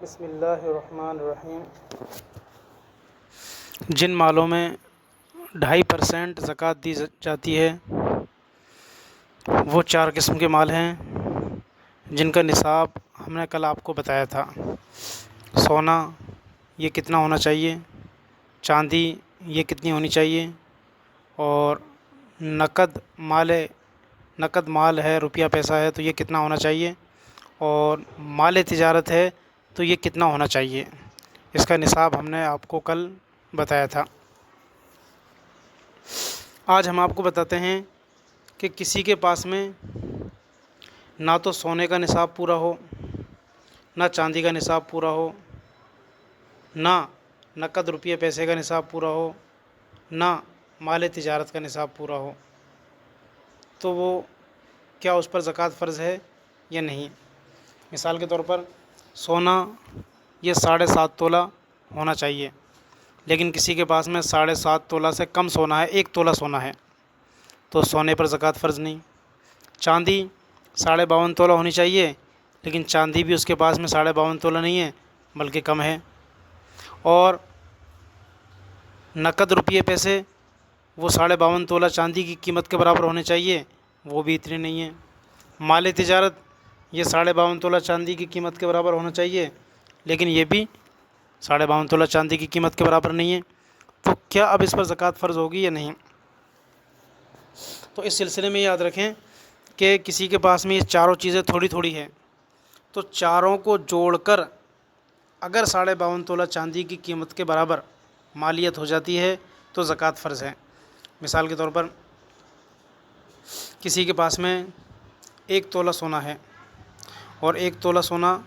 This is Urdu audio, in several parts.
بسم اللہ الرحمن الرحیم۔ جن مالوں میں 2.5% زکوٰۃ دی جاتی ہے وہ 4 قسم کے مال ہیں جن کا نصاب ہم نے کل آپ کو بتایا تھا۔ سونا یہ کتنا ہونا چاہیے، چاندی یہ کتنی ہونی چاہیے، اور نقد مال ہے، روپیہ پیسہ ہے تو یہ کتنا ہونا چاہیے، اور مال تجارت ہے تو یہ کتنا ہونا چاہیے۔ اس کا نصاب ہم نے آپ کو کل بتایا تھا۔ آج ہم آپ کو بتاتے ہیں کہ کسی کے پاس میں نہ تو سونے کا نصاب پورا ہو، نہ چاندی کا نصاب پورا ہو، نہ نقد روپیہ پیسے کا نصاب پورا ہو، نہ مال تجارت کا نصاب پورا ہو، تو وہ کیا اس پر زکوٰۃ فرض ہے یا نہیں۔ مثال کے طور پر سونا یہ 7.5 تولہ ہونا چاہیے، لیکن کسی کے پاس میں 7.5 تولہ سے کم سونا ہے، 1 تولہ سونا ہے، تو سونے پر زکوٰۃ فرض نہیں۔ چاندی 52.5 تولہ ہونی چاہیے، لیکن چاندی بھی اس کے پاس میں 52.5 تولہ نہیں ہے بلکہ کم ہے، اور نقد روپیے پیسے وہ 52.5 تولہ چاندی کی قیمت کے برابر ہونے چاہیے، وہ بھی اتنے نہیں ہیں۔ مال تجارت یہ 52.5 تولہ چاندی کی قیمت کے برابر ہونا چاہیے، لیکن یہ بھی 52.5 تولہ چاندی کی قیمت کے برابر نہیں ہے، تو کیا اب اس پر زکوٰۃ فرض ہوگی یا نہیں۔ تو اس سلسلے میں یاد رکھیں کہ کسی کے پاس میں یہ چاروں چیزیں تھوڑی تھوڑی ہیں، تو چاروں کو جوڑ کر اگر 52.5 تولہ چاندی کی قیمت کے برابر مالیت ہو جاتی ہے تو زکوٰۃ فرض ہے۔ مثال کے طور پر کسی کے پاس میں 1 تولہ سونا ہے، اور 1 تولہ سونا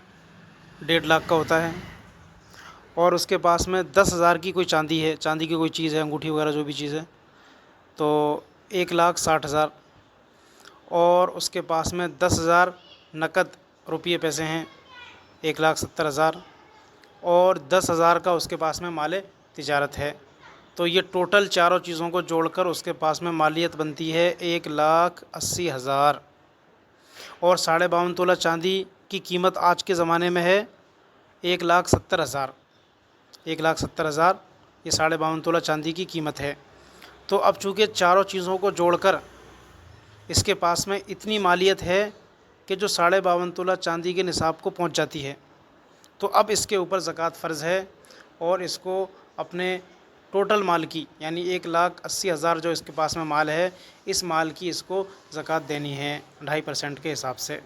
1.5 لاکھ کا ہوتا ہے، اور اس کے پاس میں 10,000 کی کوئی چاندی ہے، چاندی کی کوئی چیز ہے، انگوٹھی وغیرہ جو بھی چیز ہے، تو 1,60,000، اور اس کے پاس میں 10,000 نقد روپیے پیسے ہیں، 1,70,000، اور 10,000 کا اس کے پاس میں مال تجارت ہے، تو یہ ٹوٹل چاروں چیزوں کو جوڑ کر اس کے پاس میں مالیت بنتی ہے 1,80,000، اور 52.5 تولہ چاندی کی قیمت آج کے زمانے میں ہے 1,70,000، 1,70,000 یہ 52.5 تولہ چاندی کی قیمت ہے۔ تو اب چونکہ چاروں چیزوں کو جوڑ کر اس کے پاس میں اتنی مالیت ہے کہ جو 52.5 تولہ چاندی کے نصاب کو پہنچ جاتی ہے، تو اب اس کے اوپر زکوٰۃ فرض ہے، اور اس کو اپنے ٹوٹل مال کی یعنی 1,80,000 جو اس کے پاس میں مال ہے، اس مال کی اس کو زکوٰۃ دینی ہے 2.5% کے حساب سے۔